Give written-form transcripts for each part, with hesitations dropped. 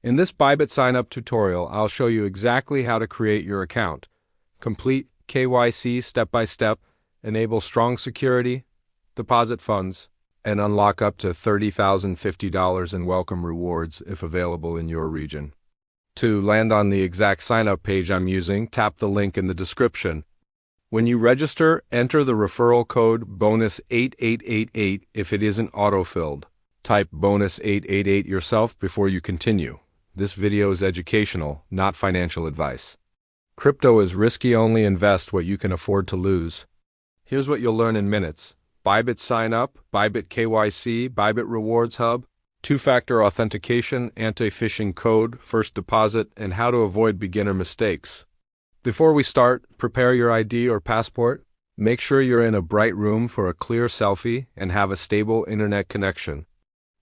In this Bybit Sign Up tutorial, I'll show you exactly how to create your account, complete KYC step-by-step, enable strong security, deposit funds, and unlock up to $30,050 in welcome rewards if available in your region. To land on the exact sign-up page I'm using, tap the link in the description. When you register, enter the referral code bonus8888 if it isn't auto-filled. Type bonus888 yourself before you continue. This video is educational, not financial advice. Crypto is risky, only invest what you can afford to lose. Here's what you'll learn in minutes. Bybit Sign Up, Bybit KYC, Bybit Rewards Hub, two-factor authentication, anti-phishing code, first deposit, and how to avoid beginner mistakes. Before we start, prepare your ID or passport. Make sure you're in a bright room for a clear selfie and have a stable internet connection.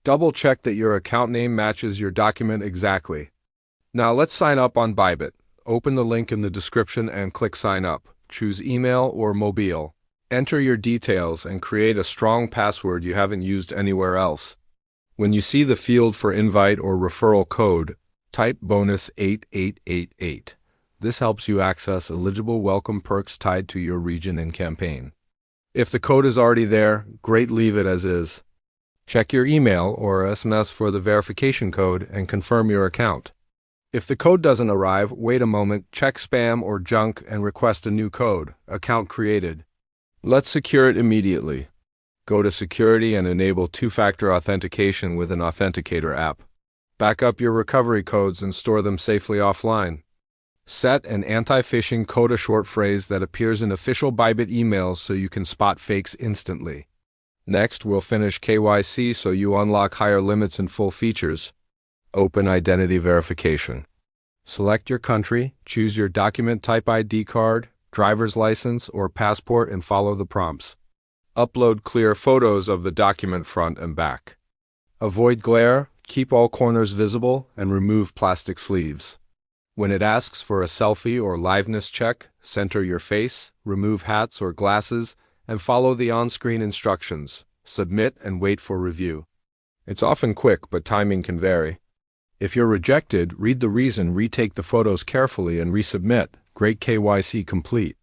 Double-check that your account name matches your document exactly. Now let's sign up on Bybit. Open the link in the description and click Sign Up. Choose email or mobile. Enter your details and create a strong password you haven't used anywhere else. When you see the field for invite or referral code, type bonus8888. This helps you access eligible welcome perks tied to your region and campaign. If the code is already there, great, leave it as is. Check your email or SMS for the verification code and confirm your account. If the code doesn't arrive, wait a moment, check spam or junk and request a new code. Account created. Let's secure it immediately. Go to Security and enable two-factor authentication with an authenticator app. Back up your recovery codes and store them safely offline. Set an anti-phishing code, a short phrase that appears in official Bybit emails so you can spot fakes instantly. Next, we'll finish KYC so you unlock higher limits and full features. Open identity verification. Select your country, choose your document type: ID card, driver's license, or passport, and follow the prompts. Upload clear photos of the document front and back. Avoid glare, keep all corners visible, and remove plastic sleeves. When it asks for a selfie or liveness check, center your face, remove hats or glasses, and follow the on-screen instructions. Submit and wait for review. It's often quick, but timing can vary. If you're rejected, read the reason, retake the photos carefully, and resubmit. Great, KYC complete.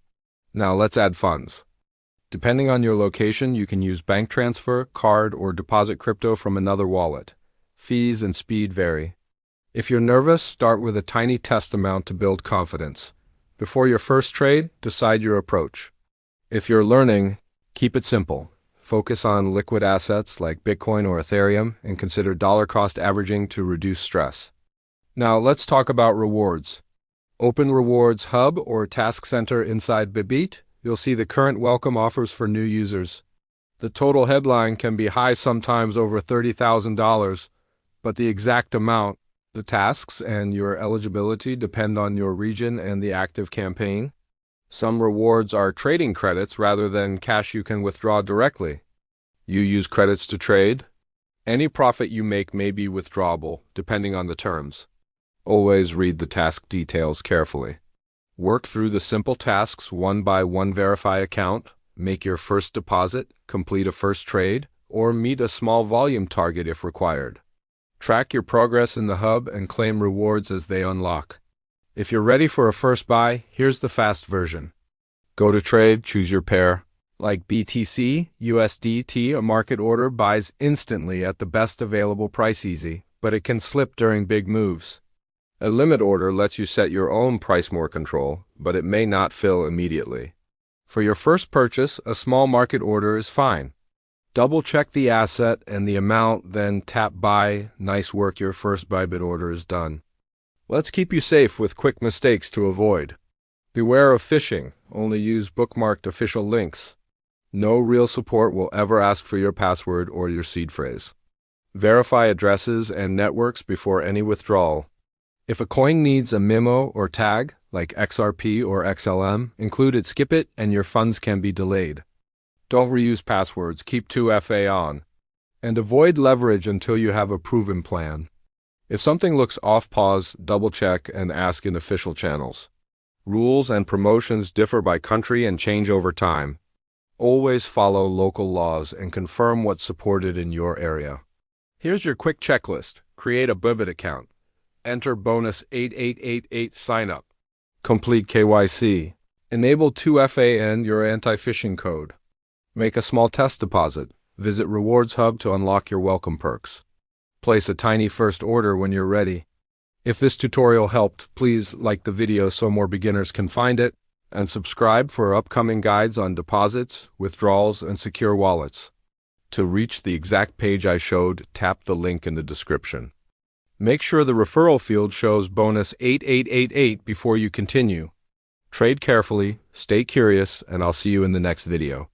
Now let's add funds. Depending on your location, you can use bank transfer, card, or deposit crypto from another wallet. Fees and speed vary. If you're nervous, start with a tiny test amount to build confidence. Before your first trade, decide your approach. If you're learning, keep it simple. Focus on liquid assets like Bitcoin or Ethereum and consider dollar cost averaging to reduce stress. Now let's talk about rewards. Open Rewards Hub or Task Center inside Bybit. You'll see the current welcome offers for new users. The total headline can be high, sometimes over $30,000, but the exact amount, the tasks, and your eligibility depend on your region and the active campaign. Some rewards are trading credits rather than cash you can withdraw directly. You use credits to trade. Any profit you make may be withdrawable, depending on the terms. Always read the task details carefully. Work through the simple tasks one by one. Verify account, make your first deposit, complete a first trade, or meet a small volume target if required. Track your progress in the hub and claim rewards as they unlock. If you're ready for a first buy, here's the fast version. Go to trade, choose your pair. Like BTC, USDT, a market order buys instantly at the best available price, easy, but it can slip during big moves. A limit order lets you set your own price, more control, but it may not fill immediately. For your first purchase, a small market order is fine. Double-check the asset and the amount, then tap buy. Nice work, your first Bybit order is done. Let's keep you safe with quick mistakes to avoid. Beware of phishing. Only use bookmarked official links. No real support will ever ask for your password or your seed phrase. Verify addresses and networks before any withdrawal. If a coin needs a memo or tag, like XRP or XLM, include it, skip it, and your funds can be delayed. Don't reuse passwords, keep 2FA on. And avoid leverage until you have a proven plan. If something looks off, pause, double-check, and ask in official channels. Rules and promotions differ by country and change over time. Always follow local laws and confirm what's supported in your area. Here's your quick checklist. Create a Bybit account. Enter bonus 8888 sign up. Complete KYC. Enable 2FA and your anti-phishing code. Make a small test deposit. Visit Rewards Hub to unlock your welcome perks. Place a tiny first order when you're ready. If this tutorial helped, please like the video so more beginners can find it, and subscribe for upcoming guides on deposits, withdrawals, and secure wallets. To reach the exact page I showed, tap the link in the description. Make sure the referral field shows bonus 8888 before you continue. Trade carefully, stay curious, and I'll see you in the next video.